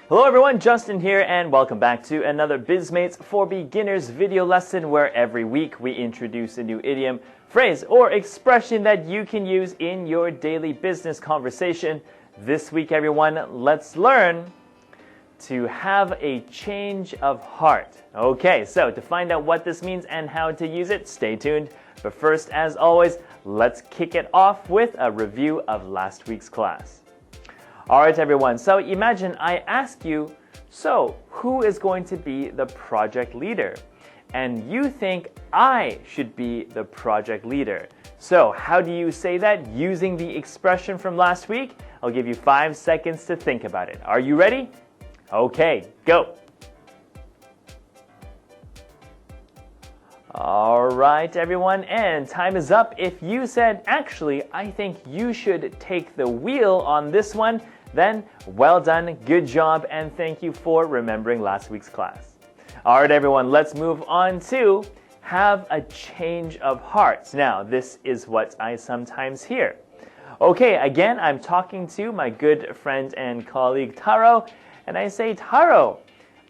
Hello everyone, Justin here and welcome back to another Bizmates for Beginners video lesson where every week we introduce a new idiom, phrase, or expression that you can use in your daily business conversation. This week everyone, let's learn to have a change of heart. Okay, so to find out what this means and how to use it, stay tuned. But first, as always, let's kick it off with a review of last week's class. Alright everyone, so imagine I ask you, so who is going to be the project leader? And you think I should be the project leader. So how do you say that using the expression from last week? I'll give you 5 seconds to think about it. Are you ready? Okay, go! Alright everyone, and time is up. If you said, actually, I think you should take the wheel on this one, then well done, good job, and thank you for remembering last week's class. Alright everyone, let's move on to have a change of heart. Now, this is what I sometimes hear. Okay, again, I'm talking to my good friend and colleague Taro, and I say, Taro,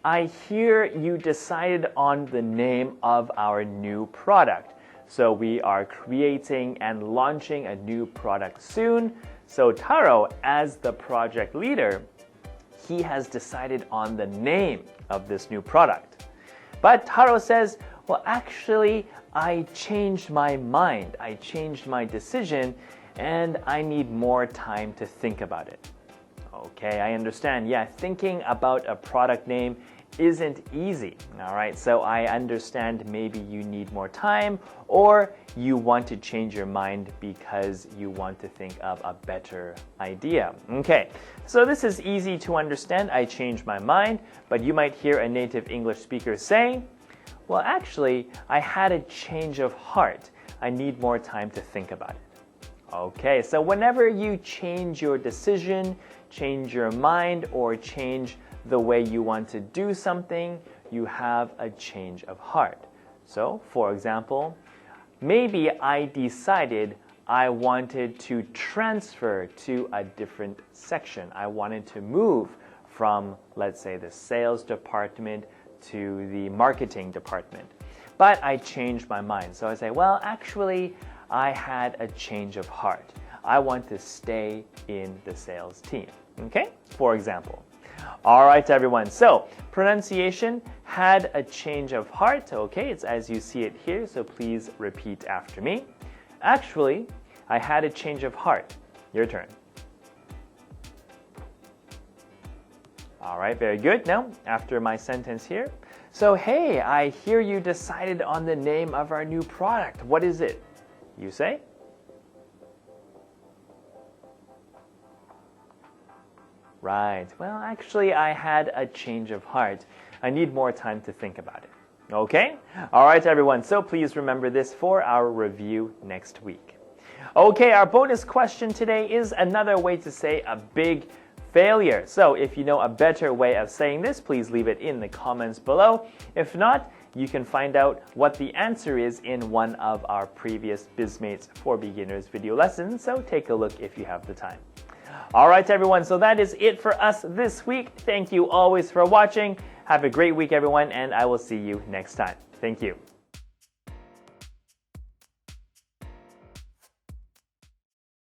I hear you decided on the name of our new product. So we are creating and launching a new product soon. So Taro, as the project leader, he has decided on the name of this new product. But Taro says, well, actually, I changed my mind. I changed my decision, and I need more time to think about it. Okay, I understand. Yeah, thinking about a product name isn't easy. All right, so I understand maybe you need more time or you want to change your mind because you want to think of a better idea. Okay, so this is easy to understand. I changed my mind, but you might hear a native English speaker say, well, actually, I had a change of heart. I need more time to think about it. Okay, so whenever you change your decision, change your mind, or change the way you want to do something, you have a change of heart. So, for example, maybe I decided I wanted to transfer to a different section. I wanted to move from, let's say, the sales department to the marketing department. But I changed my mind. So I say, well, actually, I had a change of heart. I want to stay in the sales team. Okay? For example. Alright everyone, so pronunciation, had a change of heart. Okay, it's as you see it here, so please repeat after me. Actually, I had a change of heart. Your turn. Alright, very good. Now, after my sentence here. So, hey, I hear you decided on the name of our new product. What is it? You say? Right. Well, actually, I had a change of heart. I need more time to think about it. Okay? All right, everyone. So please remember this for our review next week. Okay, our bonus question today is another way to say a big failure. So if you know a better way of saying this, please leave it in the comments below. If not, you can find out what the answer is in one of our previous Bizmates for Beginners video lessons. So take a look if you have the time. Alright everyone, so that is it for us this week. Thank you always for watching. Have a great week everyone, and I will see you next time. Thank you.